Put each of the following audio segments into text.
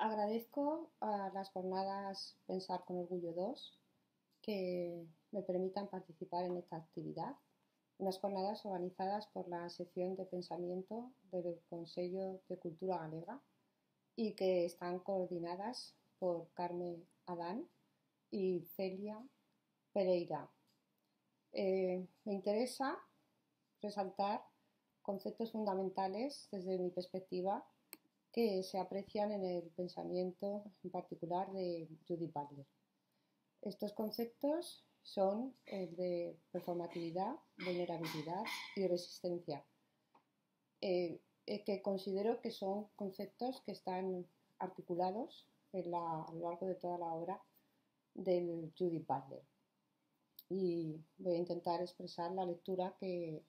Agradezco a las jornadas Pensar con Orgullo 2 que me permitan participar en esta actividad, unas jornadas organizadas por la sección de pensamiento del Consello de Cultura Galega y que están coordinadas por Carmen Adán y Celia Pereira. Me interesa resaltar conceptos fundamentales desde mi perspectiva que se aprecian en el pensamiento en particular de Judith Butler. Estos conceptos son el de performatividad, vulnerabilidad y resistencia, que considero que son conceptos que están articulados a lo largo de toda la obra de Judith Butler. Y voy a intentar expresar la lectura que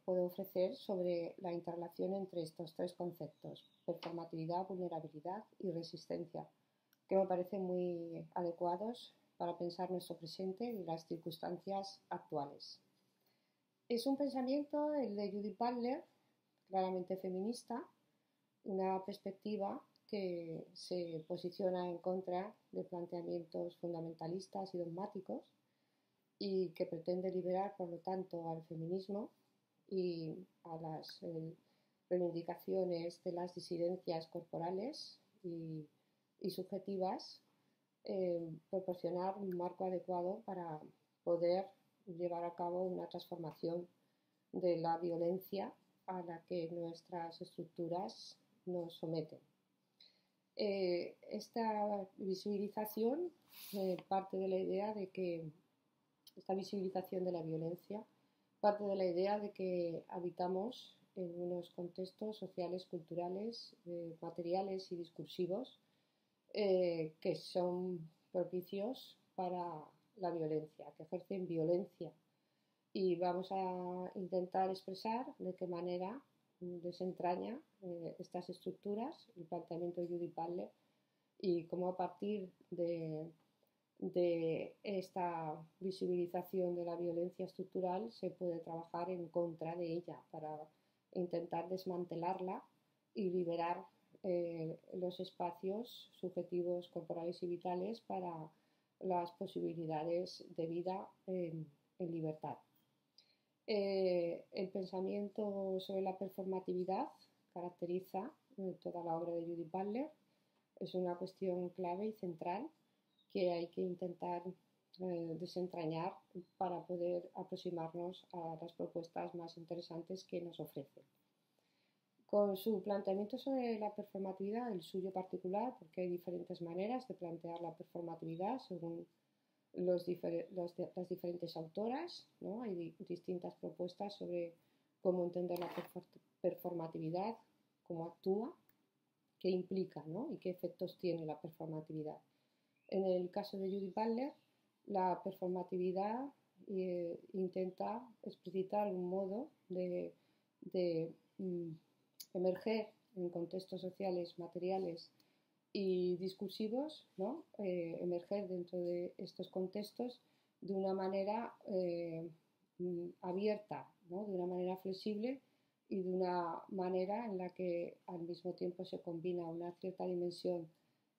puedo ofrecer sobre la interrelación entre estos tres conceptos: performatividad, vulnerabilidad y resistencia, que me parecen muy adecuados para pensar nuestro presente y las circunstancias actuales. Es un pensamiento, el de Judith Butler, claramente feminista, una perspectiva que se posiciona en contra de planteamientos fundamentalistas y dogmáticos y que pretende liberar, por lo tanto, al feminismo y a las reivindicaciones de las disidencias corporales y subjetivas, proporcionar un marco adecuado para poder llevar a cabo una transformación de la violencia a la que nuestras estructuras nos someten. Esta visibilización parte de la idea de que esta visibilización de la violencia parte de la idea de que habitamos en unos contextos sociales, culturales, materiales y discursivos que son propicios para la violencia, que ejercen violencia. Y vamos a intentar expresar de qué manera desentraña estas estructuras, el planteamiento de Judith Butler, y cómo a partir de esta visibilización de la violencia estructural se puede trabajar en contra de ella para intentar desmantelarla y liberar los espacios subjetivos, corporales y vitales para las posibilidades de vida en libertad. El pensamiento sobre la performatividad caracteriza toda la obra de Judith Butler. Es una cuestión clave y central que hay que intentar desentrañar para poder aproximarnos a las propuestas más interesantes que nos ofrece. Con su planteamiento sobre la performatividad, el suyo particular, porque hay diferentes maneras de plantear la performatividad según las diferentes autoras, ¿no? Hay distintas propuestas sobre cómo entender la performatividad, cómo actúa, qué implica, ¿no? Y qué efectos tiene la performatividad. En el caso de Judith Butler, la performatividad intenta explicitar un modo de emerger en contextos sociales, materiales y discursivos, ¿no? Emerger dentro de estos contextos de una manera abierta, ¿no? De una manera flexible y de una manera en la que al mismo tiempo se combina una cierta dimensión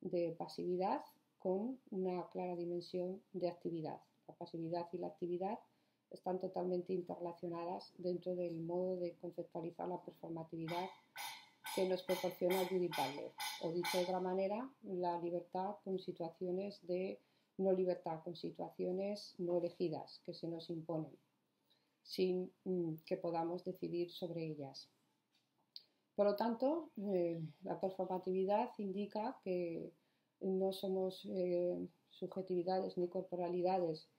de pasividad con una clara dimensión de actividad. La pasividad y la actividad están totalmente interrelacionadas dentro del modo de conceptualizar la performatividad que nos proporciona Judith Butler. O dicho de otra manera, la libertad con situaciones de no libertad, con situaciones no elegidas que se nos imponen, sin que podamos decidir sobre ellas. Por lo tanto, la performatividad indica que no somos subjetividades ni corporalidades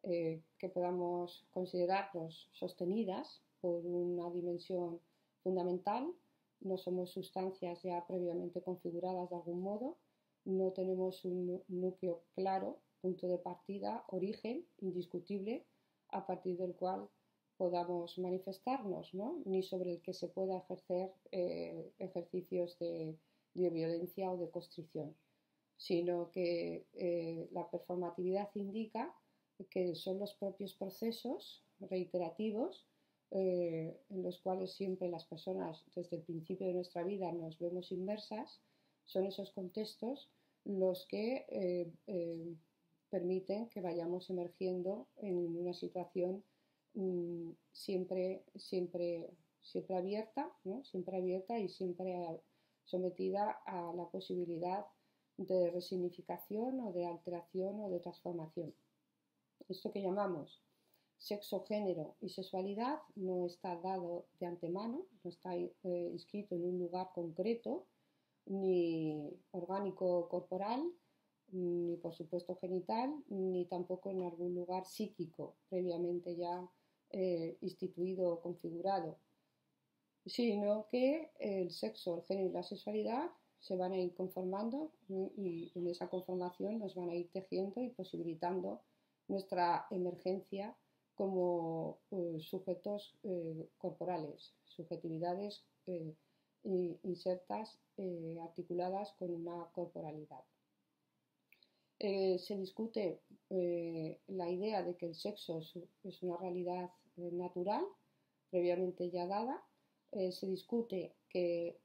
que podamos considerarnos sostenidas por una dimensión fundamental. No somos sustancias ya previamente configuradas de algún modo, no tenemos un núcleo claro, punto de partida, origen indiscutible a partir del cual podamos manifestarnos, ¿no? Ni sobre el que se pueda ejercer ejercicios de violencia o de constricción, sino que la performatividad indica que son los propios procesos reiterativos en los cuales siempre las personas desde el principio de nuestra vida nos vemos inmersas, Son esos contextos los que permiten que vayamos emergiendo en una situación siempre abierta, ¿no? Siempre abierta y siempre sometida a la posibilidad de resignificación o de alteración o de transformación. Esto que llamamos sexo, género y sexualidad no está dado de antemano, no está inscrito en un lugar concreto, ni orgánico corporal, ni por supuesto genital, ni tampoco en algún lugar psíquico previamente ya instituido o configurado, sino que el sexo, el género y la sexualidad se van a ir conformando y en esa conformación nos van a ir tejiendo y posibilitando nuestra emergencia como sujetos corporales, subjetividades insertas, articuladas con una corporalidad. Se discute la idea de que el sexo es una realidad natural, previamente ya dada. Se discute que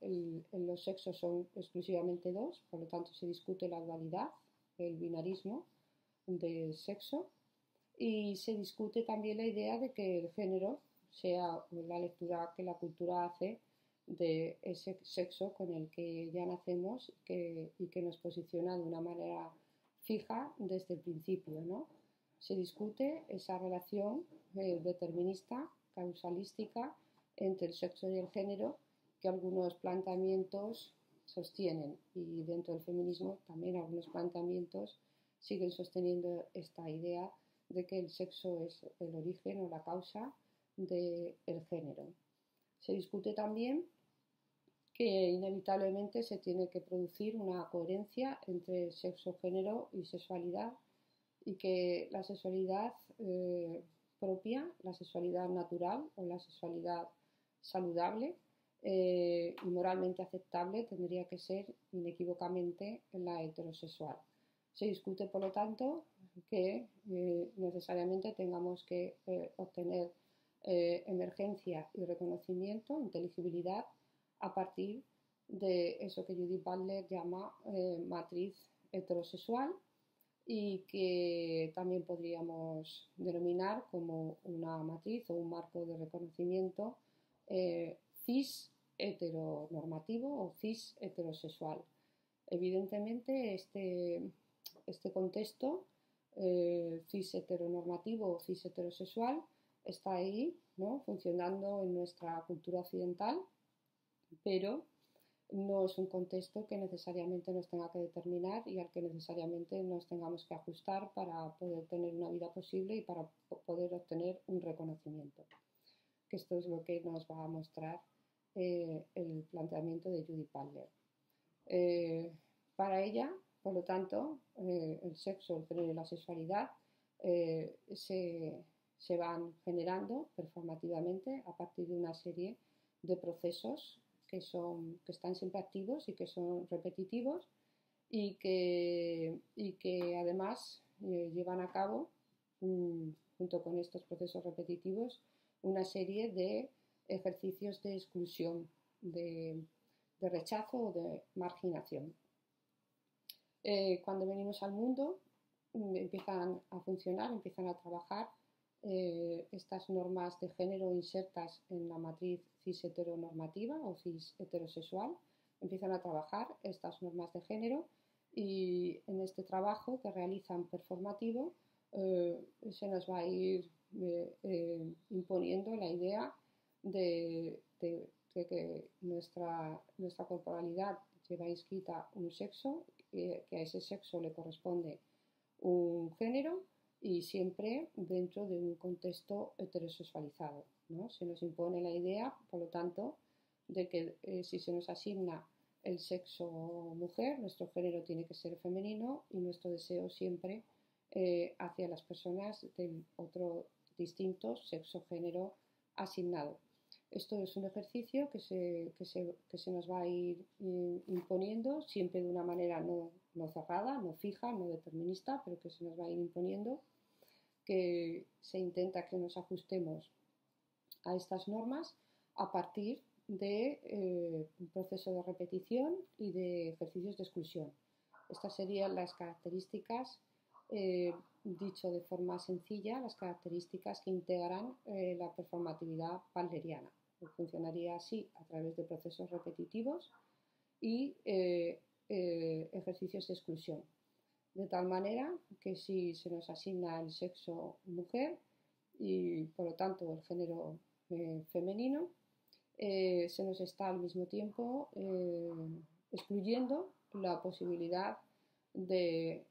los sexos son exclusivamente dos, por lo tanto se discute la dualidad, el binarismo del sexo, y se discute también la idea de que el género sea la lectura que la cultura hace de ese sexo con el que ya nacemos y que nos posiciona de una manera fija desde el principio, ¿no? Se discute esa relación determinista, causalística, entre el sexo y el género que algunos planteamientos sostienen, y dentro del feminismo también algunos planteamientos siguen sosteniendo esta idea de que el sexo es el origen o la causa del género. Se discute también que inevitablemente se tiene que producir una coherencia entre sexo, género y sexualidad, y que la sexualidad propia, la sexualidad natural o la sexualidad saludable y moralmente aceptable tendría que ser inequívocamente la heterosexual. Se discute, por lo tanto, que necesariamente tengamos que obtener emergencia y reconocimiento, inteligibilidad, a partir de eso que Judith Butler llama matriz heterosexual, y que también podríamos denominar como una matriz o un marco de reconocimiento cis heteronormativo o cis heterosexual. Evidentemente este contexto cis heteronormativo o cis heterosexual está ahí, ¿no?, funcionando en nuestra cultura occidental, pero no es un contexto que necesariamente nos tenga que determinar y al que necesariamente nos tengamos que ajustar para poder tener una vida posible y para poder obtener un reconocimiento. Que esto es lo que nos va a mostrar el planteamiento de Judith Butler. Para ella, por lo tanto, el sexo, el género y la sexualidad se van generando performativamente a partir de una serie de procesos que están siempre activos y que son repetitivos y que además llevan a cabo, junto con estos procesos repetitivos, una serie de ejercicios de exclusión, de rechazo o de marginación. Cuando venimos al mundo empiezan a funcionar, empiezan a trabajar estas normas de género insertas en la matriz cis heteronormativa o cis heterosexual. Empiezan a trabajar estas normas de género y en este trabajo que realizan performativo se nos va a ir imponiendo la idea de que nuestra corporalidad lleva inscrita un sexo, que a ese sexo le corresponde un género y siempre dentro de un contexto heterosexualizado, ¿no? Se nos impone la idea, por lo tanto, de que si se nos asigna el sexo mujer, nuestro género tiene que ser femenino y nuestro deseo siempre hacia las personas del otro distinto sexo-género asignado. Esto es un ejercicio que se nos va a ir imponiendo, siempre de una manera no cerrada, no fija, no determinista, pero que se nos va a ir imponiendo, que se intenta que nos ajustemos a estas normas a partir de un proceso de repetición y de ejercicios de exclusión. Estas serían las características, dicho de forma sencilla, las características que integran la performatividad walderiana. Funcionaría así a través de procesos repetitivos y ejercicios de exclusión. De tal manera que si se nos asigna el sexo mujer y por lo tanto el género femenino, se nos está al mismo tiempo excluyendo la posibilidad de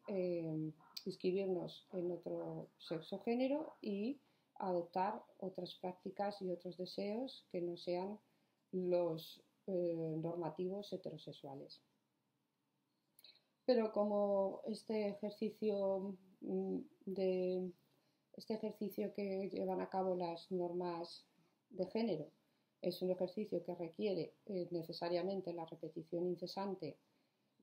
inscribirnos en otro sexo o género y adoptar otras prácticas y otros deseos que no sean los normativos heterosexuales. Pero como este ejercicio que llevan a cabo las normas de género es un ejercicio que requiere necesariamente la repetición incesante,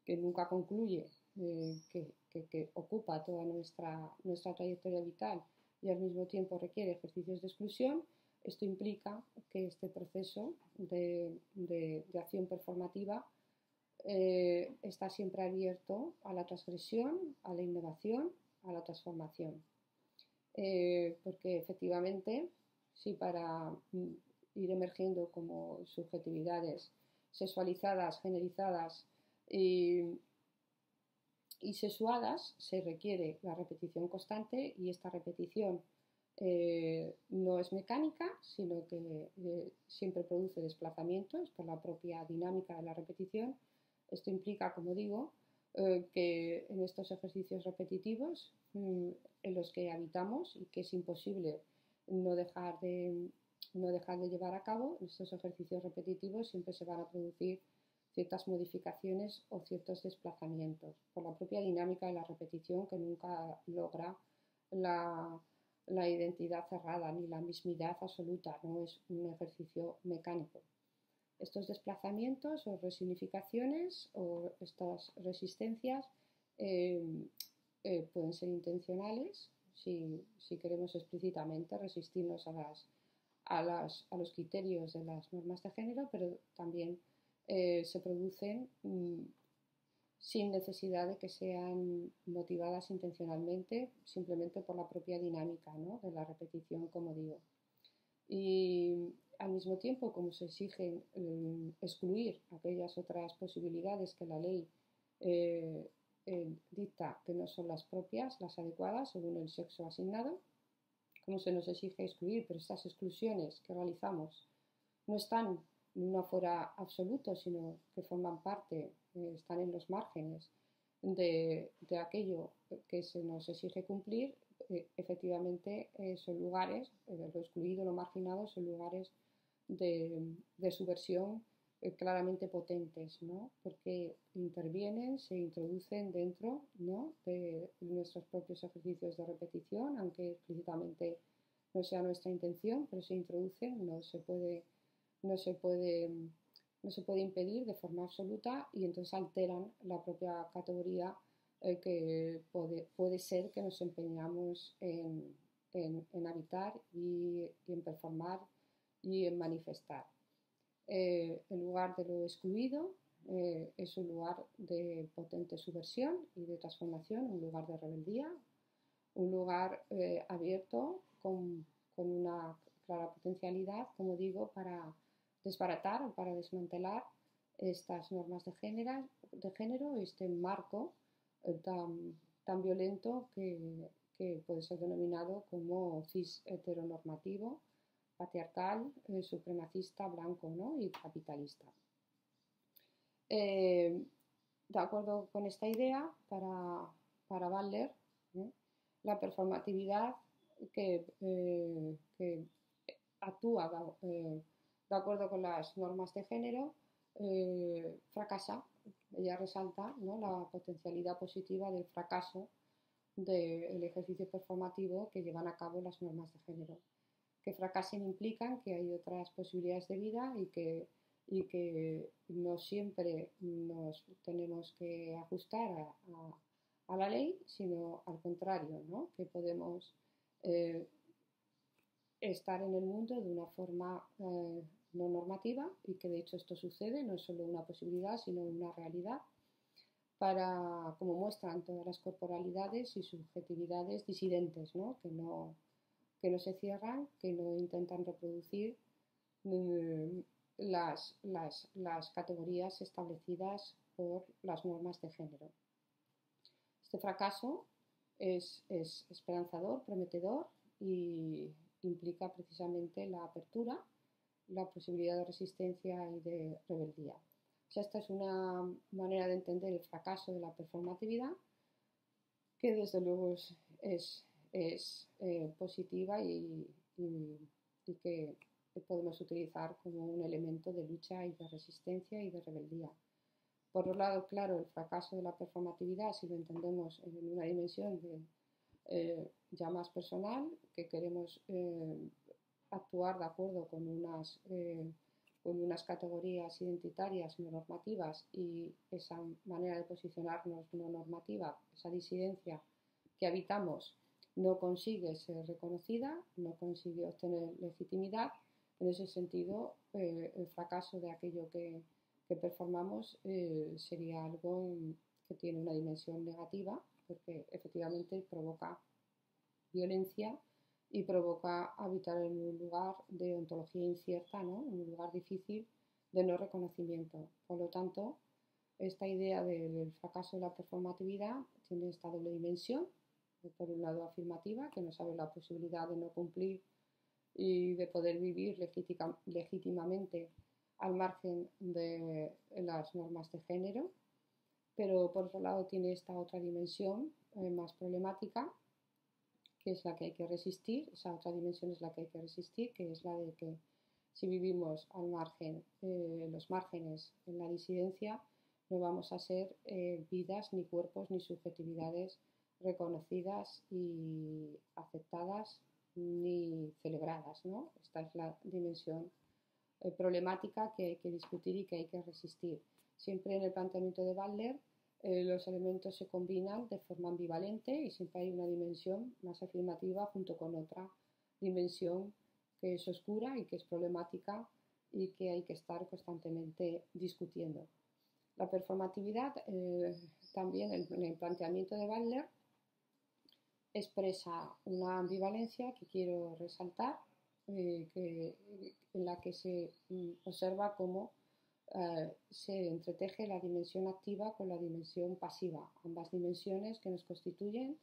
que nunca concluye, que ocupa toda nuestra trayectoria vital y al mismo tiempo requiere ejercicios de exclusión, esto implica que este proceso de acción performativa está siempre abierto a la transgresión, a la innovación, a la transformación. Porque efectivamente, si para ir emergiendo como subjetividades sexualizadas, generizadas y sexuadas, se requiere la repetición constante y esta repetición no es mecánica, sino que siempre produce desplazamientos por la propia dinámica de la repetición. Esto implica, como digo, que en estos ejercicios repetitivos en los que habitamos y que es imposible no dejar de llevar a cabo, en estos ejercicios repetitivos siempre se van a producir ciertas modificaciones o ciertos desplazamientos por la propia dinámica de la repetición, que nunca logra la identidad cerrada ni la mismidad absoluta, no es un ejercicio mecánico. Estos desplazamientos o resignificaciones o estas resistencias pueden ser intencionales si queremos explícitamente resistirnos a los criterios de las normas de género, pero también se producen sin necesidad de que sean motivadas intencionalmente, simplemente por la propia dinámica, ¿no?, de la repetición, como digo. Y al mismo tiempo, como se exige excluir aquellas otras posibilidades que la ley dicta que no son las propias, las adecuadas según el sexo asignado, como se nos exige excluir, pero estas exclusiones que realizamos no están en un afuera absoluto, sino que forman parte, están en los márgenes de aquello que se nos exige cumplir, efectivamente son lugares, lo excluido, lo marginado, son lugares de subversión claramente potentes, ¿no?, porque intervienen, se introducen dentro, ¿no?, de nuestros propios ejercicios de repetición, aunque explícitamente no sea nuestra intención, pero se introducen, no se puede impedir de forma absoluta y entonces alteran la propia categoría que puede ser que nos empeñamos en habitar y en performar y en manifestar. El lugar de lo excluido es un lugar de potente subversión y de transformación, un lugar de rebeldía, un lugar abierto con una clara potencialidad, como digo, para desbaratar o para desmantelar estas normas de género, este marco tan violento que puede ser denominado como cis heteronormativo, patriarcal, supremacista, blanco, ¿no?, y capitalista. De acuerdo con esta idea, para Butler, la performatividad que actúa de acuerdo con las normas de género fracasa. Ella resalta, ¿no?, la potencialidad positiva del fracaso del ejercicio performativo que llevan a cabo las normas de género. Que fracasen implican que hay otras posibilidades de vida y que no siempre nos tenemos que ajustar a la ley, sino al contrario, ¿no?, que podemos estar en el mundo de una forma no normativa y que de hecho esto sucede, no es solo una posibilidad, sino una realidad, como muestran todas las corporalidades y subjetividades disidentes, ¿no? Que no se cierran, que no intentan reproducir mm, las categorías establecidas por las normas de género. Este fracaso es esperanzador, prometedor y implica precisamente la apertura, la posibilidad de resistencia y de rebeldía. O sea, esta es una manera de entender el fracaso de la performatividad que desde luego es positiva y que podemos utilizar como un elemento de lucha y de resistencia y de rebeldía. Por otro lado, claro, el fracaso de la performatividad, si lo entendemos en una dimensión ya más personal, que queremos actuar de acuerdo con unas categorías identitarias no normativas y esa manera de posicionarnos no normativa, esa disidencia que habitamos, no consigue ser reconocida, no consigue obtener legitimidad. En ese sentido, el fracaso de aquello que performamos sería algo que tiene una dimensión negativa, porque efectivamente provoca violencia y provoca habitar en un lugar de ontología incierta, ¿no? En un lugar difícil de no reconocimiento. Por lo tanto, esta idea del fracaso de la performatividad tiene esta doble dimensión, por un lado afirmativa, que nos abre la posibilidad de no cumplir y de poder vivir legítimamente al margen de las normas de género, pero por otro lado tiene esta otra dimensión más problemática, que es la que hay que resistir. Esa otra dimensión es la que hay que resistir, que es la de que si vivimos al margen, los márgenes en la disidencia, no vamos a ser vidas, ni cuerpos, ni subjetividades reconocidas y aceptadas ni celebradas, ¿no? Esta es la dimensión problemática que hay que discutir y que hay que resistir. Siempre en el planteamiento de Butler los elementos se combinan de forma ambivalente y siempre hay una dimensión más afirmativa junto con otra dimensión que es oscura y que es problemática y que hay que estar constantemente discutiendo. La performatividad, también en el planteamiento de Butler, expresa una ambivalencia que quiero resaltar, en la que se observa cómo se entreteje la dimensión activa con la dimensión pasiva. Ambas dimensiones que nos constituyen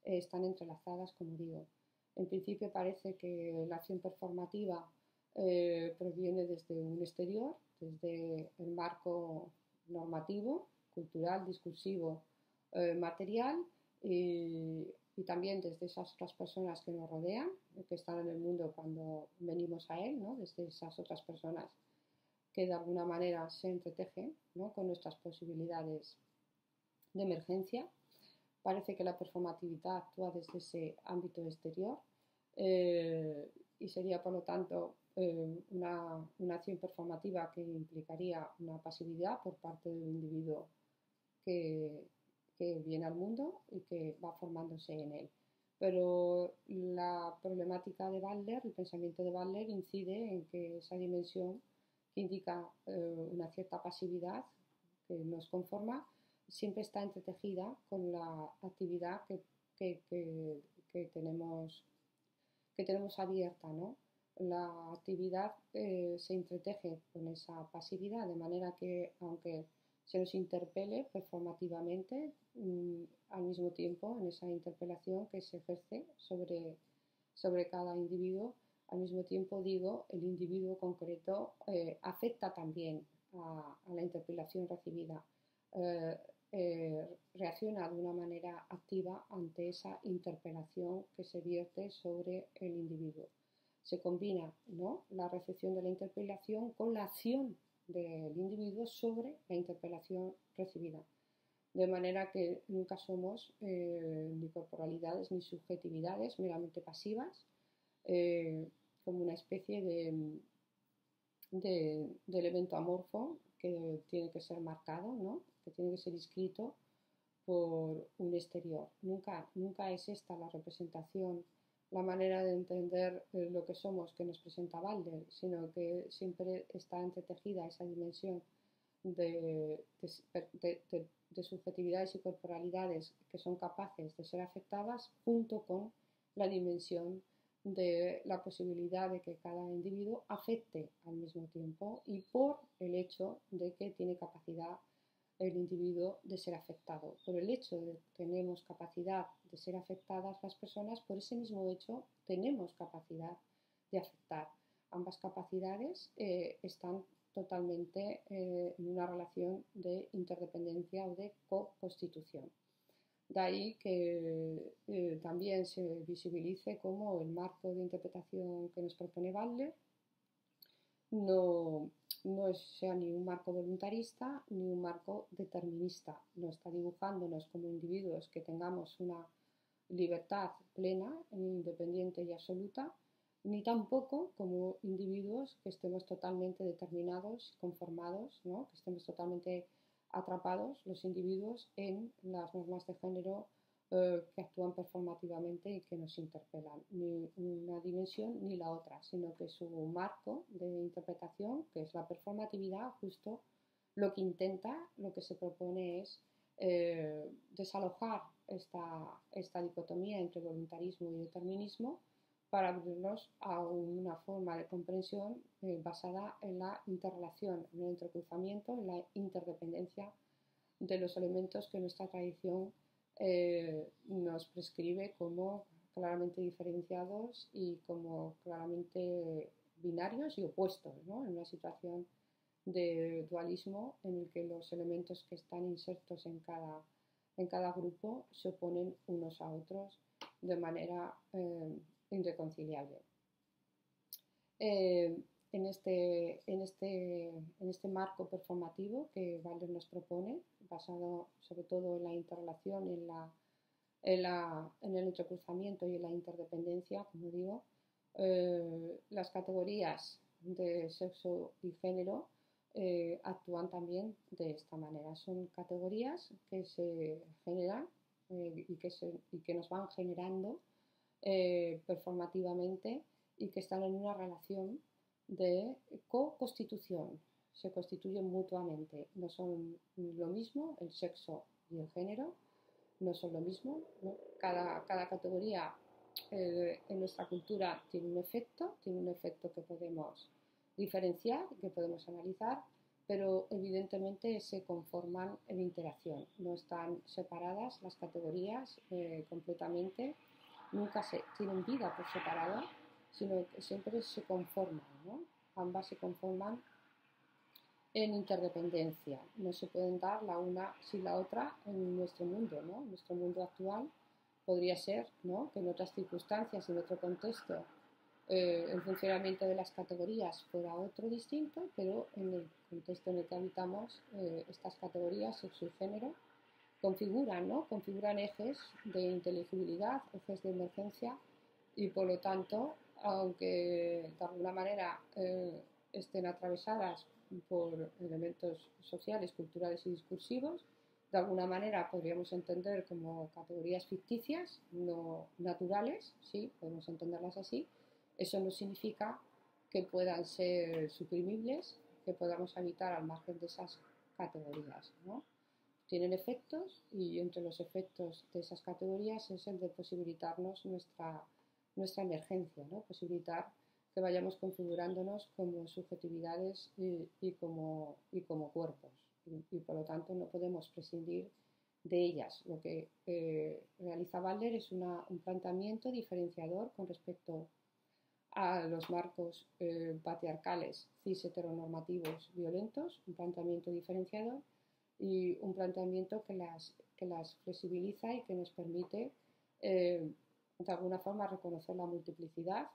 están entrelazadas, como digo. En principio parece que la acción performativa proviene desde un exterior, desde el marco normativo, cultural, discursivo, material, y también desde esas otras personas que nos rodean, que están en el mundo cuando venimos a él, ¿no? Desde esas otras personas que de alguna manera se entretejen, ¿no? Con nuestras posibilidades de emergencia. Parece que la performatividad actúa desde ese ámbito exterior y sería, por lo tanto, una acción performativa que implicaría una pasividad por parte del individuo que viene al mundo y que va formándose en él. Pero la problemática de Butler, el pensamiento de Butler, incide en que esa dimensión que indica una cierta pasividad que nos conforma, siempre está entretejida con la actividad que tenemos abierta, ¿no? La actividad se entreteje con esa pasividad, de manera que aunque se nos interpele performativamente, al mismo tiempo en esa interpelación que se ejerce sobre cada individuo, al mismo tiempo digo, el individuo concreto afecta también a la interpelación recibida, reacciona de una manera activa ante esa interpelación que se vierte sobre el individuo. Se combina, ¿no?, la recepción de la interpelación con la acción del individuo sobre la interpelación recibida. De manera que nunca somos ni corporalidades ni subjetividades meramente pasivas, como una especie de elemento amorfo que tiene que ser marcado, ¿no?, que tiene que ser inscrito por un exterior. Nunca es esta la representación, la manera de entender lo que somos que nos presenta Butler, sino que siempre está entretejida esa dimensión de subjetividades y corporalidades que son capaces de ser afectadas, junto con la dimensión de la posibilidad de que cada individuo afecte al mismo tiempo, y por el hecho de que tiene capacidad el individuo de ser afectado. Por el hecho de que tenemos capacidad de ser afectadas las personas, por ese mismo hecho tenemos capacidad de afectar. Ambas capacidades están totalmente en una relación de interdependencia o de co-constitución. De ahí que también se visibilice como el marco de interpretación que nos propone Butler no sea ni un marco voluntarista ni un marco determinista. No está dibujándonos como individuos que tengamos una libertad plena, independiente y absoluta, ni tampoco como individuos que estemos totalmente determinados, conformados, ¿no? Que estemos totalmente atrapados los individuos en las normas de género que actúan performativamente y que nos interpelan. Ni una dimensión ni la otra, sino que su marco de interpretación, que es la performatividad, justo lo que intenta, lo que se propone es desalojar esta dicotomía entre voluntarismo y determinismo para abrirnos a una forma de comprensión basada en la interrelación, en el entrecruzamiento, en la interdependencia de los elementos que nuestra tradición nos prescribe como claramente diferenciados y como claramente binarios y opuestos, ¿no? En una situación de dualismo en el que los elementos que están insertos en cada grupo se oponen unos a otros de manera irreconciliable. En este marco performativo que Butler nos propone, basado sobre todo en la interrelación, en el entrecruzamiento y en la interdependencia, como digo, las categorías de sexo y género actúan también de esta manera. Son categorías que se generan y que nos van generando performativamente y que están en una relación de co-constitución. Se constituyen mutuamente. No son lo mismo el sexo y el género, no son lo mismo, ¿no? Cada categoría en nuestra cultura tiene un efecto que podemos diferenciar, que podemos analizar, pero evidentemente se conforman en interacción, no están separadas las categorías completamente, nunca tienen vida por separado, sino que siempre se conforman, ¿no? Ambas se conforman en interdependencia, no se pueden dar la una sin la otra en nuestro mundo, ¿no? En nuestro mundo actual podría ser, ¿no?, que en otras circunstancias, en otro contexto, el funcionamiento de las categorías fuera otro distinto, pero en el contexto en el que habitamos, estas categorías, sexo y género, configuran, ¿no?, configuran ejes de inteligibilidad, ejes de emergencia, y por lo tanto, aunque de alguna manera estén atravesadas por elementos sociales, culturales y discursivos, de alguna manera podríamos entender como categorías ficticias, no naturales, sí, podemos entenderlas así. Eso no significa que puedan ser suprimibles, que podamos habitar al margen de esas categorías, ¿no? Tienen efectos, y entre los efectos de esas categorías es el de posibilitarnos nuestra emergencia, ¿no? Posibilitar que vayamos configurándonos como subjetividades y como cuerpos, y por lo tanto no podemos prescindir de ellas. Lo que realiza Butler es un planteamiento diferenciador con respecto a los marcos patriarcales cis heteronormativos violentos, un planteamiento diferenciador y un planteamiento que las flexibiliza y que nos permite de alguna forma reconocer la multiplicidad,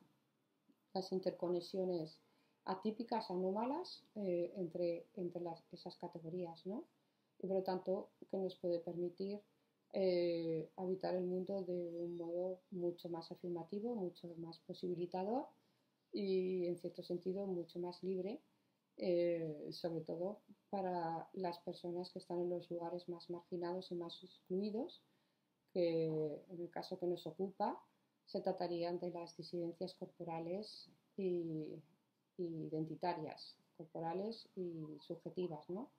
las interconexiones atípicas, anómalas entre esas categorías, ¿no? Y por lo tanto que nos puede permitir habitar el mundo de un modo mucho más afirmativo, mucho más posibilitador y en cierto sentido mucho más libre, sobre todo para las personas que están en los lugares más marginados y más excluidos, que en el caso que nos ocupa se tratarían de las disidencias corporales y identitarias, corporales y subjetivas, ¿no?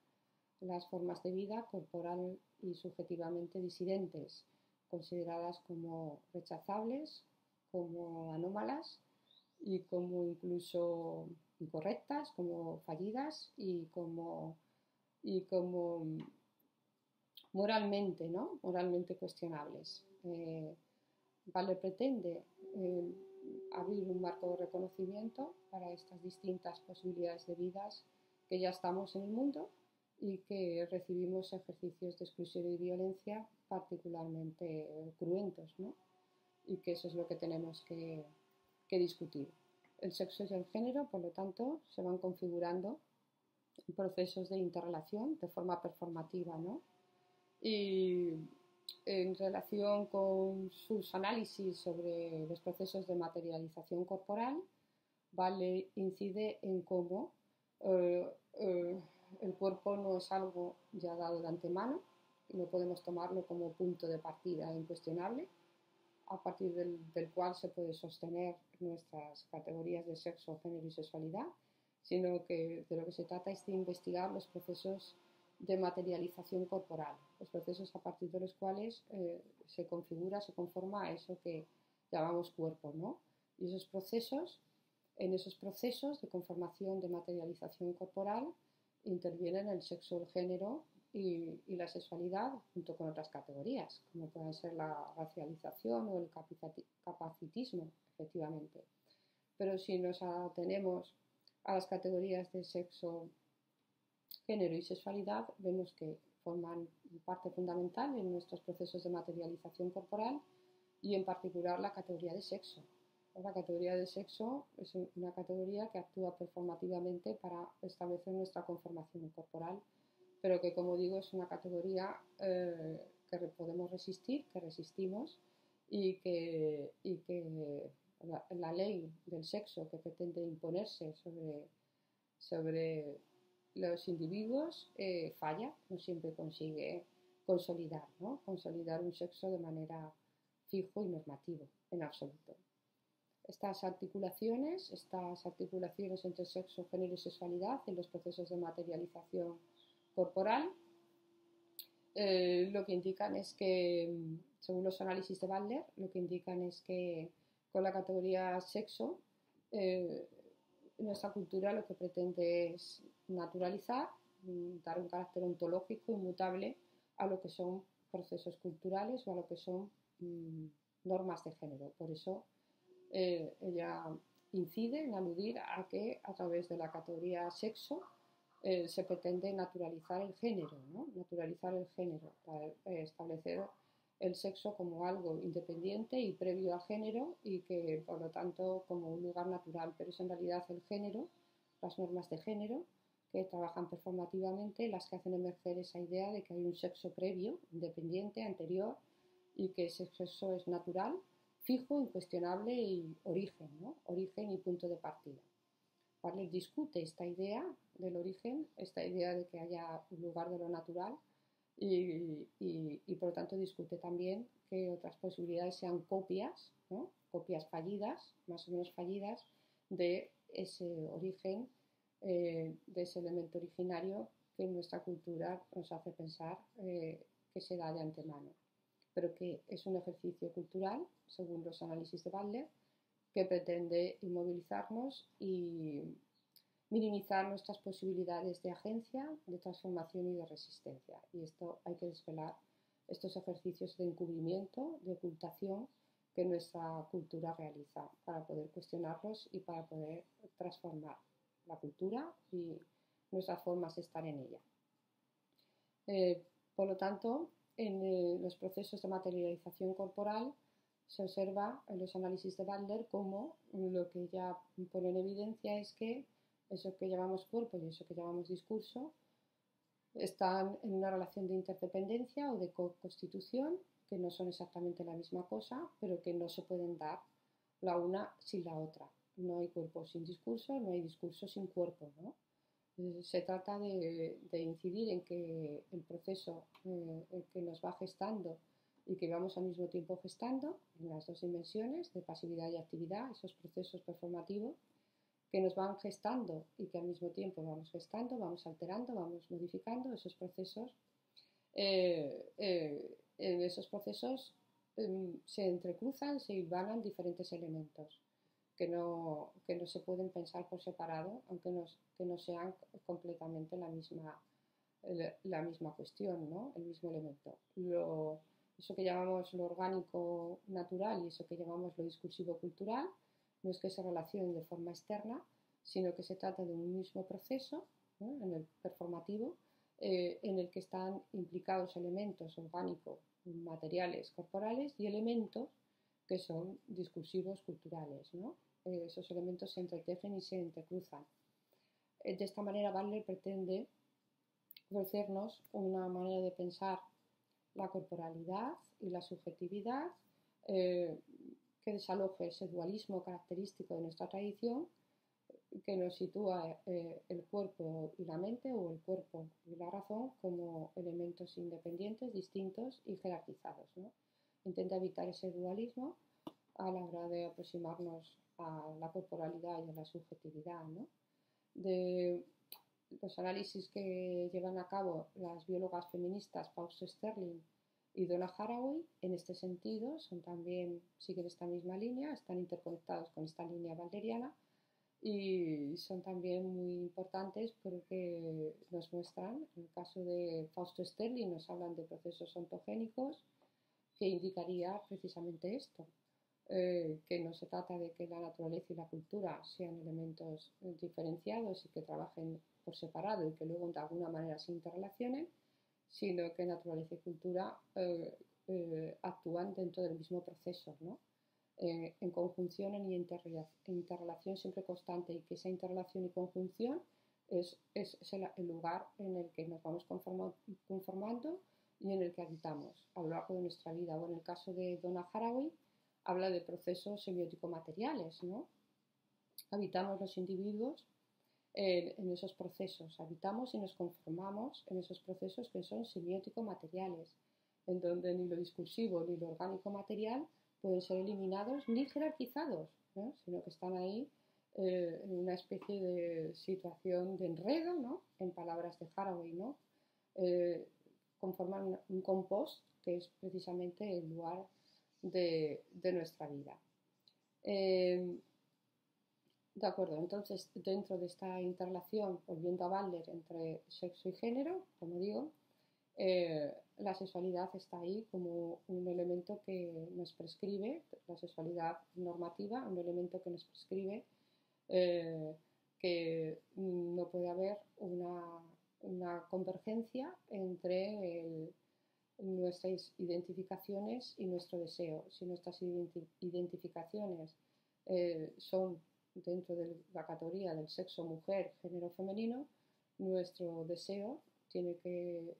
Las formas de vida corporal y subjetivamente disidentes, consideradas como rechazables, como anómalas y como incluso incorrectas, como fallidas y como moralmente, ¿no? Moralmente cuestionables. Vale pretende abrir un marco de reconocimiento para estas distintas posibilidades de vidas que ya estamos en el mundo y que recibimos ejercicios de exclusión y violencia particularmente cruentos, ¿no? Y que eso es lo que tenemos que discutir. El sexo y el género, por lo tanto, se van configurando en procesos de interrelación de forma performativa, ¿no? Y en relación con sus análisis sobre los procesos de materialización corporal, Vale incide en cómo el cuerpo no es algo ya dado de antemano, no podemos tomarlo como punto de partida incuestionable, a partir del cual se puede sostener nuestras categorías de sexo, género y sexualidad, sino que de lo que se trata es de investigar los procesos de materialización corporal, los procesos a partir de los cuales se configura, se conforma eso que llamamos cuerpo, ¿no? Y en esos procesos de conformación de materialización corporal intervienen el sexo, el género y la sexualidad junto con otras categorías, como pueden ser la racialización o el capacitismo, efectivamente. Pero si nos atenemos a las categorías de sexo, género y sexualidad, vemos que forman parte fundamental en nuestros procesos de materialización corporal y en particular la categoría de sexo. La categoría de sexo es una categoría que actúa performativamente para establecer nuestra conformación corporal, pero que, como digo, es una categoría que podemos resistir, que resistimos y que la ley del sexo que pretende imponerse sobre los individuos falla, no siempre consigue consolidar, ¿no? Consolidar un sexo de manera fijo y normativo, en absoluto. Estas articulaciones entre sexo, género y sexualidad en los procesos de materialización corporal, lo que indican es que, según los análisis de Butler, lo que indican es que con la categoría sexo, nuestra cultura lo que pretende es naturalizar, dar un carácter ontológico inmutable a lo que son procesos culturales o a lo que son normas de género. Por eso ella incide en aludir a que a través de la categoría sexo se pretende naturalizar el género, ¿no? Naturalizar el género, para establecer el sexo como algo independiente y previo al género y que por lo tanto como un lugar natural, pero es en realidad el género, las normas de género que trabajan performativamente, las que hacen emerger esa idea de que hay un sexo previo, independiente, anterior y que ese sexo es natural, fijo, incuestionable y origen, ¿no? Origen y punto de partida. Butler discute esta idea del origen, esta idea de que haya un lugar de lo natural y por lo tanto discute también que otras posibilidades sean copias, ¿no? Copias fallidas, más o menos fallidas, de ese origen, de ese elemento originario que en nuestra cultura nos hace pensar que se da de antemano, pero que es un ejercicio cultural, según los análisis de Butler, que pretende inmovilizarnos y minimizar nuestras posibilidades de agencia, de transformación y de resistencia. Y esto hay que desvelar estos ejercicios de encubrimiento, de ocultación que nuestra cultura realiza para poder cuestionarlos y para poder transformar la cultura y nuestras formas de estar en ella. Por lo tanto, en los procesos de materialización corporal se observa en los análisis de Butler cómo lo que ya pone en evidencia es que eso que llamamos cuerpo y eso que llamamos discurso están en una relación de interdependencia o de co-constitución, que no son exactamente la misma cosa, pero que no se pueden dar la una sin la otra. No hay cuerpo sin discurso, no hay discurso sin cuerpo, ¿no? Se trata de incidir en que el proceso que nos va gestando y que vamos al mismo tiempo gestando en las dos dimensiones de pasividad y actividad, esos procesos performativos que nos van gestando y que al mismo tiempo vamos gestando, vamos alterando, vamos modificando esos procesos. En esos procesos se entrecruzan, se hilvanan diferentes elementos que no se pueden pensar por separado, aunque que no sean completamente la misma cuestión, ¿no? El mismo elemento. Eso que llamamos lo orgánico natural y eso que llamamos lo discursivo cultural no es que se relacionen de forma externa, sino que se trata de un mismo proceso, ¿no? En el performativo, en el que están implicados elementos orgánicos, materiales, corporales y elementos que son discursivos culturales, ¿no? Esos elementos se entretejen y se entrecruzan. De esta manera, Butler pretende ofrecernos una manera de pensar la corporalidad y la subjetividad que desaloje ese dualismo característico de nuestra tradición, que nos sitúa el cuerpo y la mente o el cuerpo y la razón como elementos independientes, distintos y jerarquizados, ¿no? Intenta evitar ese dualismo a la hora de aproximarnos a la corporalidad y a la subjetividad, ¿no? De los análisis que llevan a cabo las biólogas feministas Fausto Sterling y Donna Haraway en este sentido siguen esta misma línea, están interconectados con esta línea balderiana y son también muy importantes porque nos muestran, en el caso de Fausto Sterling nos hablan de procesos ontogénicos que indicaría precisamente esto, que no se trata de que la naturaleza y la cultura sean elementos diferenciados y que trabajen por separado y que luego de alguna manera se interrelacionen, sino que naturaleza y cultura actúan dentro del mismo proceso, ¿no? En conjunción y interrelación siempre constante, y que esa interrelación y conjunción es el lugar en el que nos vamos conformando y en el que habitamos a lo largo de nuestra vida. O en el caso de Donna Haraway, habla de procesos semiótico-materiales, ¿no? Habitamos los individuos en esos procesos, habitamos y nos conformamos en esos procesos que son semiótico-materiales, en donde ni lo discursivo ni lo orgánico-material pueden ser eliminados ni jerarquizados, ¿no? Sino que están ahí en una especie de situación de enredo, ¿no? En palabras de Haraway, ¿no? Conforman un compost que es precisamente el lugar de nuestra vida. De acuerdo, entonces dentro de esta interrelación, volviendo a Butler, entre sexo y género, como digo, la sexualidad está ahí como un elemento que nos prescribe, la sexualidad normativa, un elemento que nos prescribe que no puede haber una convergencia entre nuestras identificaciones y nuestro deseo. Si nuestras identificaciones son dentro de la categoría del sexo mujer, género femenino, nuestro deseo tiene que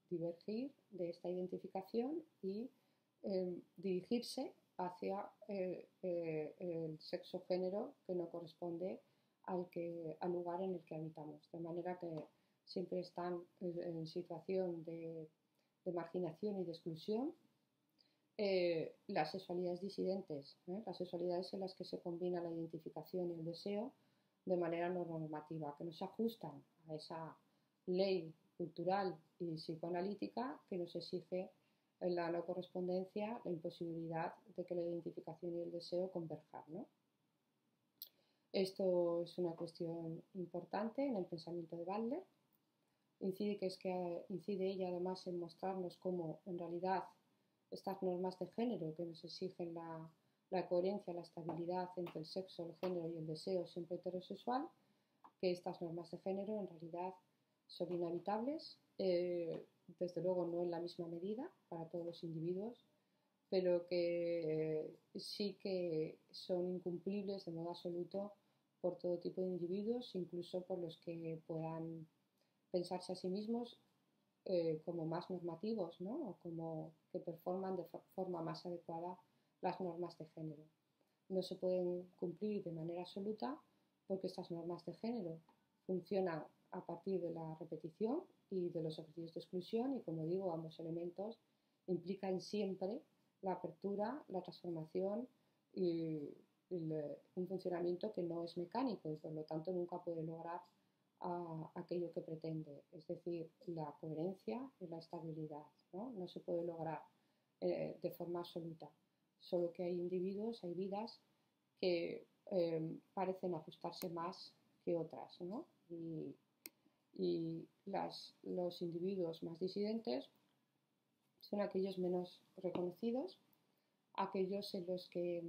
divergir de esta identificación y dirigirse hacia el sexo género que no corresponde al lugar en el que habitamos, de manera que siempre están en situación de marginación y de exclusión. Las sexualidades disidentes, las sexualidades en las que se combina la identificación y el deseo de manera no normativa, que no se ajustan a esa ley cultural y psicoanalítica que nos exige la no correspondencia, la imposibilidad de que la identificación y el deseo converjan, ¿no? Esto es una cuestión importante en el pensamiento de Butler. Incide ella además en mostrarnos cómo en realidad estas normas de género que nos exigen la coherencia, la estabilidad entre el sexo, el género y el deseo siempre heterosexual, que estas normas de género en realidad son inhabitables, desde luego no en la misma medida para todos los individuos, pero que sí que son incumplibles de modo absoluto por todo tipo de individuos, incluso por los que puedan pensarse a sí mismos como más normativos, ¿no? O como que performan de forma más adecuada las normas de género. No se pueden cumplir de manera absoluta porque estas normas de género funcionan a partir de la repetición y de los ejercicios de exclusión y, como digo, ambos elementos implican siempre la apertura, la transformación y un funcionamiento que no es mecánico y por lo tanto nunca puede lograr aquello que pretende, es decir, la coherencia y la estabilidad, ¿no? No se puede lograr de forma absoluta, solo que hay individuos, hay vidas que parecen ajustarse más que otras, ¿no? Y los individuos más disidentes son aquellos menos reconocidos, aquellos en los que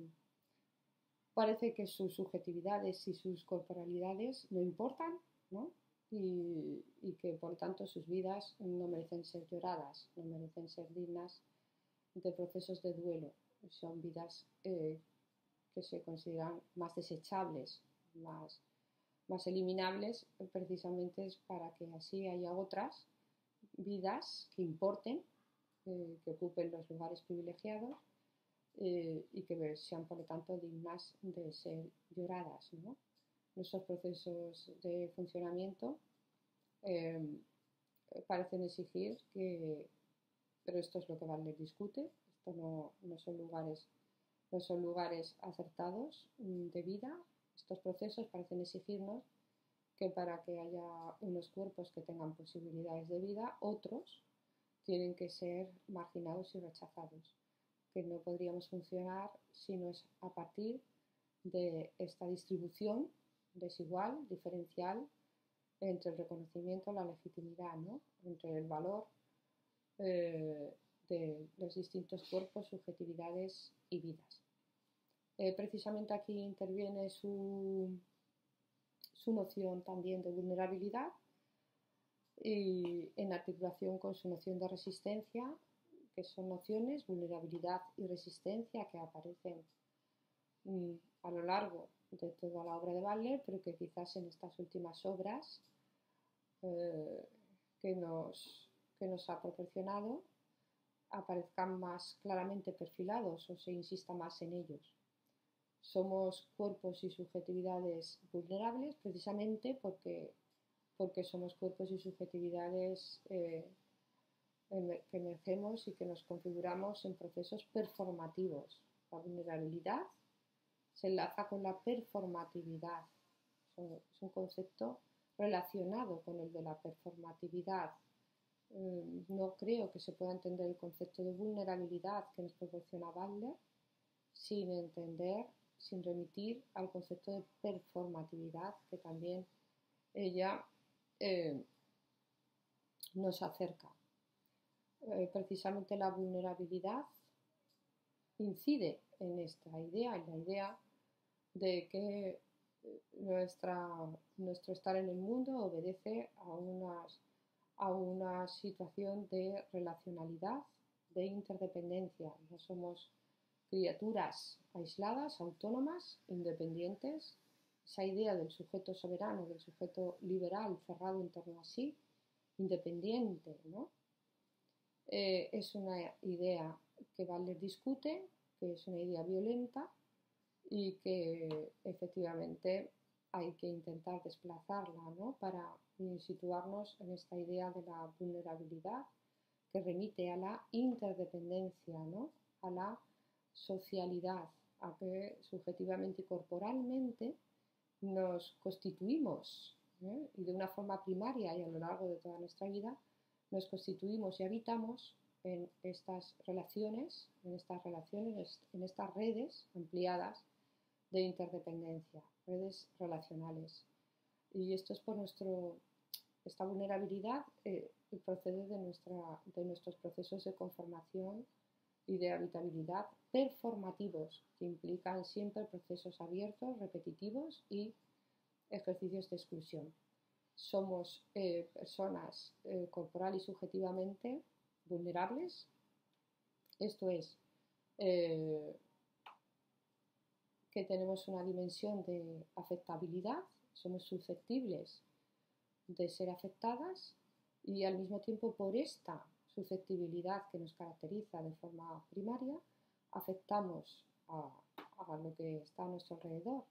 parece que sus subjetividades y sus corporalidades no importan, ¿no? Y que por tanto sus vidas no merecen ser lloradas, no merecen ser dignas de procesos de duelo. Son vidas que se consideran más desechables, más eliminables, precisamente para que así haya otras vidas que importen, que ocupen los lugares privilegiados y que sean por lo tanto dignas de ser lloradas, ¿no? Nuestros procesos de funcionamiento parecen exigir que, pero esto es lo que Butler discute, esto no son lugares acertados de vida. Estos procesos parecen exigirnos que para que haya unos cuerpos que tengan posibilidades de vida, otros tienen que ser marginados y rechazados, que no podríamos funcionar si no es a partir de esta distribución desigual, diferencial, entre el reconocimiento, la legitimidad, ¿no? Entre el valor de los distintos cuerpos, subjetividades y vidas. Precisamente aquí interviene su noción también de vulnerabilidad y en articulación con su noción de resistencia, que son nociones, vulnerabilidad y resistencia, que aparecen a lo largo de toda la obra de Butler, pero que quizás en estas últimas obras que nos ha proporcionado aparezcan más claramente perfilados o se insista más en ellos. Somos cuerpos y subjetividades vulnerables precisamente porque somos cuerpos y subjetividades que emergemos y que nos configuramos en procesos performativos. La vulnerabilidad se enlaza con la performatividad. Es un concepto relacionado con el de la performatividad. No creo que se pueda entender el concepto de vulnerabilidad que nos proporciona Butler sin remitir al concepto de performatividad que también ella nos acerca. Precisamente la vulnerabilidad incide en esta idea, en la idea de que nuestro estar en el mundo obedece a una situación de relacionalidad, de interdependencia. No somos criaturas aisladas, autónomas, independientes. Esa idea del sujeto soberano, del sujeto liberal, cerrado en torno a sí, independiente, ¿no? Es una idea que Butler discute, que es una idea violenta y que efectivamente hay que intentar desplazarla, ¿no? Para situarnos en esta idea de la vulnerabilidad que remite a la interdependencia, ¿no? A la socialidad, a que subjetivamente y corporalmente nos constituimos, y de una forma primaria y a lo largo de toda nuestra vida nos constituimos y habitamos en estas relaciones, en estas redes ampliadas de interdependencia, redes relacionales. Y esto es por esta vulnerabilidad procede de nuestros procesos de conformación y de habitabilidad performativos, que implican siempre procesos abiertos, repetitivos y ejercicios de exclusión. Somos personas corporal y subjetivamente vulnerables, esto es, que tenemos una dimensión de afectabilidad, somos susceptibles de ser afectadas y al mismo tiempo por esta susceptibilidad que nos caracteriza de forma primaria, afectamos a lo que está a nuestro alrededor,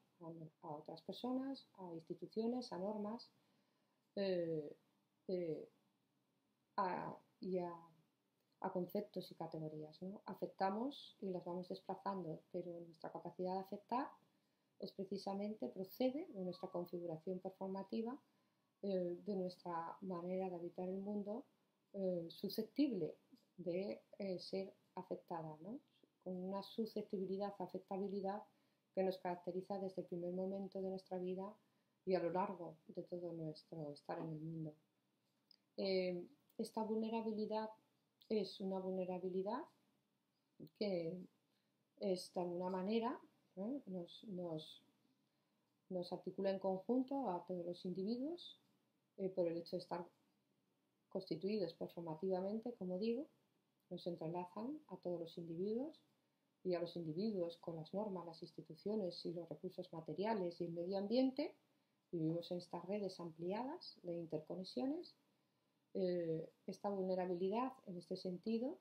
a otras personas, a instituciones, a normas y a a conceptos y categorías, ¿no? Afectamos y las vamos desplazando, pero nuestra capacidad de afectar es precisamente, procede de nuestra configuración performativa, de nuestra manera de habitar el mundo, susceptible de ser afectada, ¿no? Con una susceptibilidad, afectabilidad que nos caracteriza desde el primer momento de nuestra vida y a lo largo de todo nuestro estar en el mundo. Esta vulnerabilidad es una vulnerabilidad que es de alguna manera, ¿no? nos articula en conjunto a todos los individuos por el hecho de estar constituidos performativamente, como digo, nos entrelazan a todos los individuos y a los individuos con las normas, las instituciones y los recursos materiales y el medio ambiente. Vivimos en estas redes ampliadas de interconexiones. Esta vulnerabilidad, en este sentido,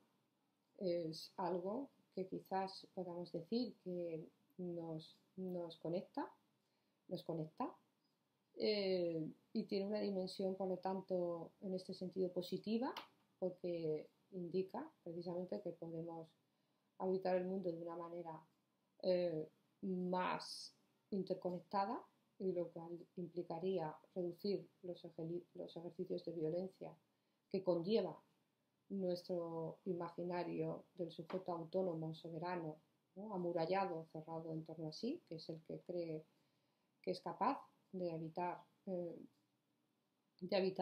es algo que quizás podamos decir que nos conecta y tiene una dimensión, por lo tanto, en este sentido positiva, porque indica precisamente que podemos habitar el mundo de una manera más interconectada, y lo cual implicaría reducir los ejercicios de violencia que conlleva nuestro imaginario del sujeto autónomo, soberano, ¿no? Amurallado, cerrado en torno a sí, que es el que cree que es capaz de habitar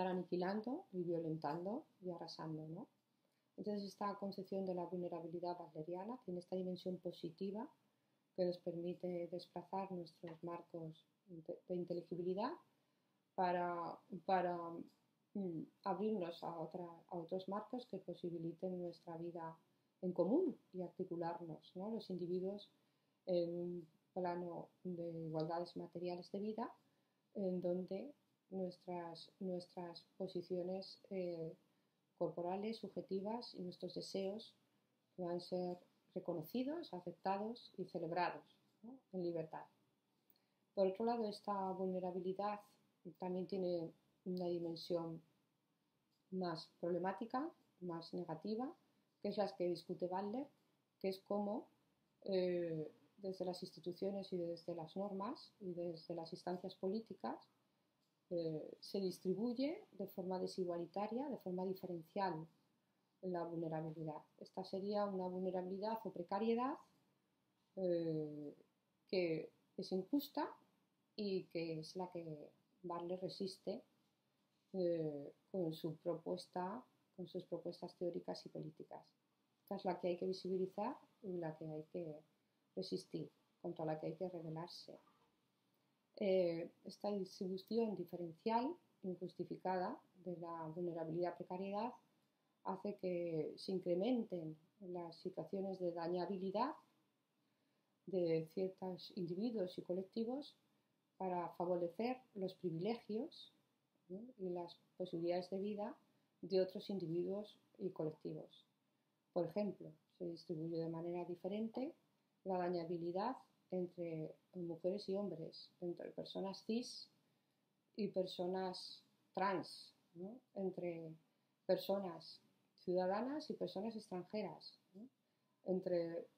aniquilando y violentando y arrasando, ¿no? Entonces esta concepción de la vulnerabilidad wagneriana tiene esta dimensión positiva que nos permite desplazar nuestros marcos de inteligibilidad para abrirnos a otros marcos que posibiliten nuestra vida en común y articularnos, ¿no? Los individuos en un plano de igualdades materiales de vida, en donde nuestras posiciones corporales, subjetivas y nuestros deseos puedan ser reconocidos, aceptados y celebrados, ¿no? En libertad. Por otro lado, esta vulnerabilidad también tiene una dimensión más problemática, más negativa, que es la que discute Butler, que es cómo desde las instituciones y desde las normas y desde las instancias políticas se distribuye de forma desigualitaria, de forma diferencial la vulnerabilidad. Esta sería una vulnerabilidad o precariedad que es injusta y que es la que Butler resiste con sus propuestas teóricas y políticas. Esta es la que hay que visibilizar y la que hay que resistir, contra la que hay que rebelarse. Esta distribución diferencial, injustificada, de la vulnerabilidad-precariedad hace que se incrementen las situaciones de dañabilidad de ciertos individuos y colectivos para favorecer los privilegios, ¿no? Y las posibilidades de vida de otros individuos y colectivos. Por ejemplo, se distribuye de manera diferente la dañabilidad entre mujeres y hombres, entre personas cis y personas trans, ¿no? Entre personas ciudadanas y personas extranjeras, ¿no? Entre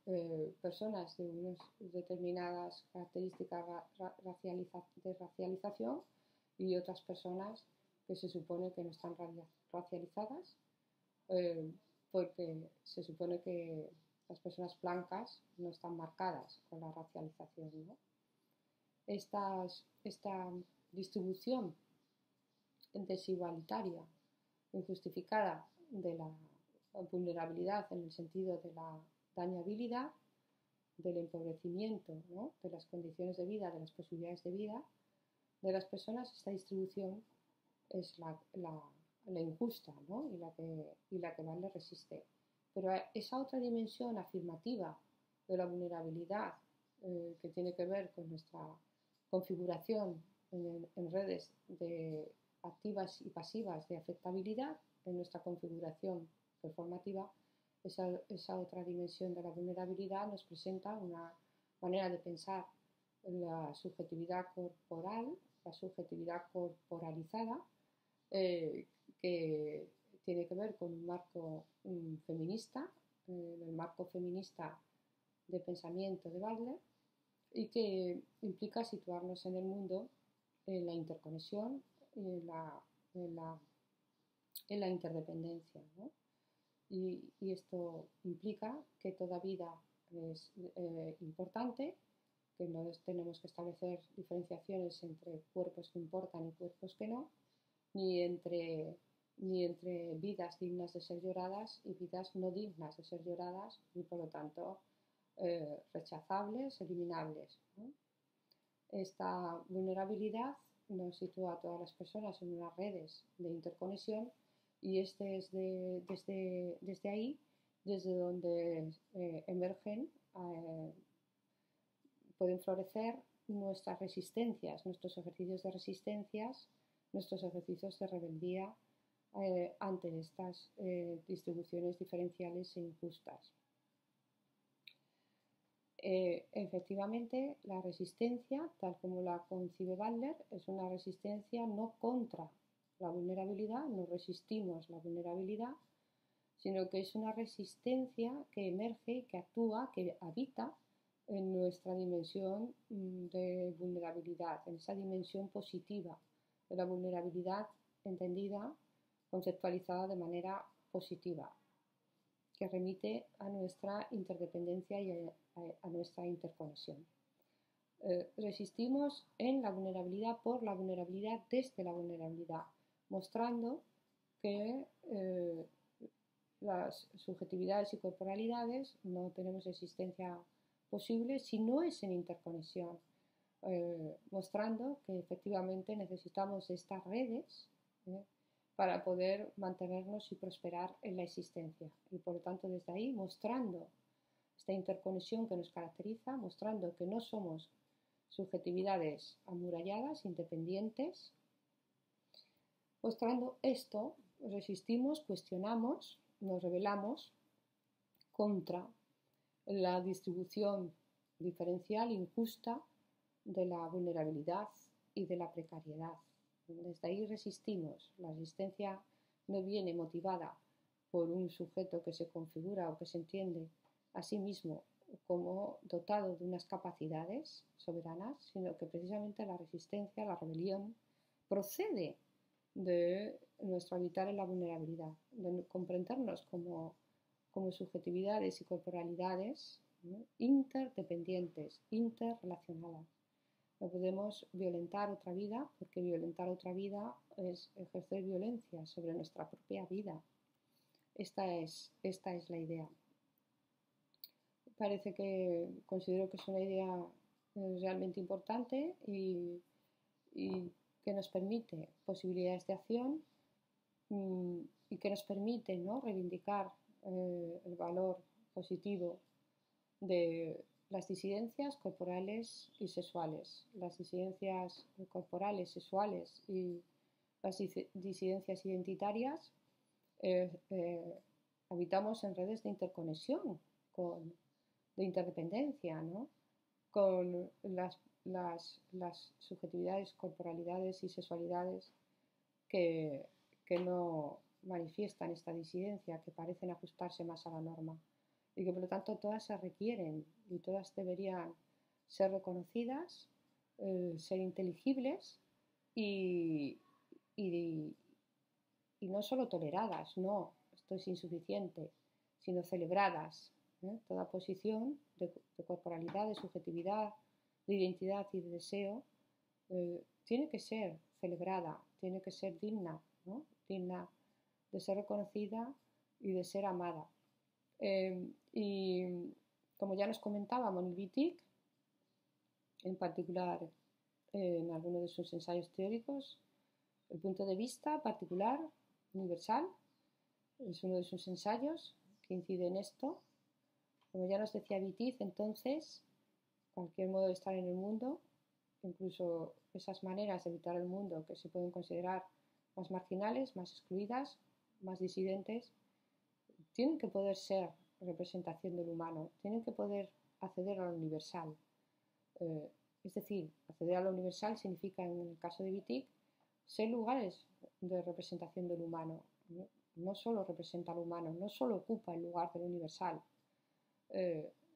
personas de unas determinadas características de racialización y otras personas que se supone que no están racializadas, porque se supone que las personas blancas no están marcadas con la racialización, ¿no? Esta distribución desigualitaria, injustificada de la vulnerabilidad en el sentido de la dañabilidad, del empobrecimiento, ¿no? De las condiciones de vida, de las posibilidades de vida de las personas, esta distribución es la injusta, ¿no? y la que más le resiste. Pero esa otra dimensión afirmativa de la vulnerabilidad que tiene que ver con nuestra configuración en redes de activas y pasivas de afectabilidad, en nuestra configuración performativa, esa otra dimensión de la vulnerabilidad nos presenta una manera de pensar la subjetividad corporal, la subjetividad corporalizada, que tiene que ver con un marco feminista, el marco feminista de pensamiento de Butler, y que implica situarnos en el mundo en la interconexión y en la interdependencia, ¿no? Y esto implica que toda vida es importante, que no tenemos que establecer diferenciaciones entre cuerpos que importan y cuerpos que no, ni entre vidas dignas de ser lloradas y vidas no dignas de ser lloradas y por lo tanto rechazables, eliminables, ¿no? Esta vulnerabilidad nos sitúa a todas las personas en unas redes de interconexión y desde ahí, desde donde emergen, pueden florecer nuestras resistencias, nuestros ejercicios de resistencias, nuestros ejercicios de rebeldía ante estas distribuciones diferenciales e injustas. Efectivamente, la resistencia, tal como la concibe Butler, es una resistencia no contra la vulnerabilidad, no resistimos la vulnerabilidad, sino que es una resistencia que emerge, que actúa, que habita en nuestra dimensión de vulnerabilidad, en esa dimensión positiva de la vulnerabilidad entendida, conceptualizada de manera positiva, que remite a nuestra interdependencia y a nuestra interconexión. Resistimos en la vulnerabilidad por la vulnerabilidad desde la vulnerabilidad, mostrando que las subjetividades y corporalidades no tenemos existencia posible si no es en interconexión, mostrando que efectivamente necesitamos estas redes para poder mantenernos y prosperar en la existencia. Y por lo tanto, desde ahí, mostrando esta interconexión que nos caracteriza, mostrando que no somos subjetividades amuralladas, independientes, mostrando esto, resistimos, cuestionamos, nos rebelamos contra la distribución diferencial injusta de la vulnerabilidad y de la precariedad. Desde ahí resistimos. La resistencia no viene motivada por un sujeto que se configura o que se entiende a sí mismo como dotado de unas capacidades soberanas, sino que precisamente la resistencia, la rebelión, procede de nuestro habitar en la vulnerabilidad, de comprendernos como subjetividades y corporalidades, ¿no?, interdependientes, interrelacionadas. No podemos violentar otra vida, porque violentar otra vida es ejercer violencia sobre nuestra propia vida. Esta es la idea. Considero que es una idea realmente importante y que nos permite posibilidades de acción y que nos permite, ¿no?, reivindicar el valor positivo de las disidencias corporales y sexuales. Las disidencias corporales, sexuales y las disidencias identitarias habitamos en redes de interconexión, de interdependencia, ¿no?, con las subjetividades, corporalidades y sexualidades que no manifiestan esta disidencia, que parecen ajustarse más a la norma y que por lo tanto todas se requieren y todas deberían ser reconocidas, ser inteligibles y no solo toleradas, no, esto es insuficiente, sino celebradas. Toda posición de corporalidad, de subjetividad, de identidad y de deseo tiene que ser celebrada, tiene que ser digna, ¿no?, digna de ser reconocida y de ser amada. Y como ya nos comentaba Monique Wittig, en particular en algunos de sus ensayos teóricos, el punto de vista particular, universal, es uno de sus ensayos que incide en esto. Como ya nos decía Wittig, entonces, cualquier modo de estar en el mundo, incluso esas maneras de habitar el mundo que se pueden considerar más marginales, más excluidas, más disidentes, tienen que poder ser representación del humano, tienen que poder acceder a lo universal. Es decir, acceder a lo universal significa, en el caso de Wittig, ser lugares de representación del humano, ¿no?, no solo representa al humano, no solo ocupa el lugar del universal,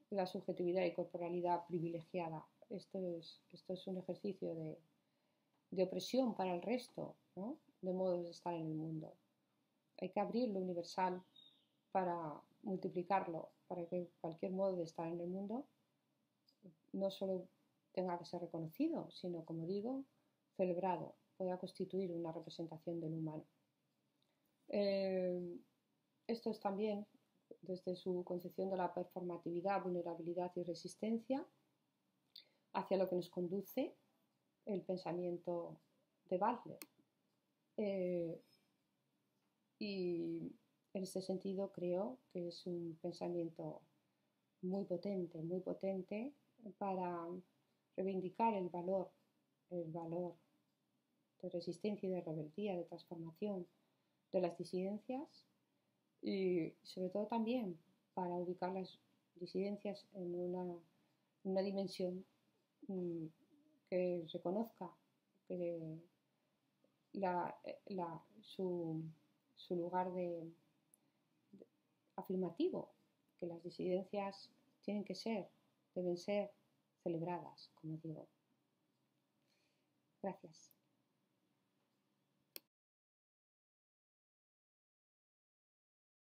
la subjetividad y corporalidad privilegiada. Esto es un ejercicio de opresión para el resto, ¿no? De modos de estar en el mundo. Hay que abrir lo universal para multiplicarlo, para que cualquier modo de estar en el mundo no solo tenga que ser reconocido, sino, como digo, celebrado, pueda constituir una representación del humano. Esto es también, desde su concepción de la performatividad, vulnerabilidad y resistencia, hacia lo que nos conduce el pensamiento de Butler. Y en este sentido creo que es un pensamiento muy potente para reivindicar el valor de resistencia y de rebeldía, de transformación de las disidencias y sobre todo también para ubicar las disidencias en una dimensión que reconozca que su lugar afirmativo, que las disidencias deben ser celebradas, como digo. Gracias.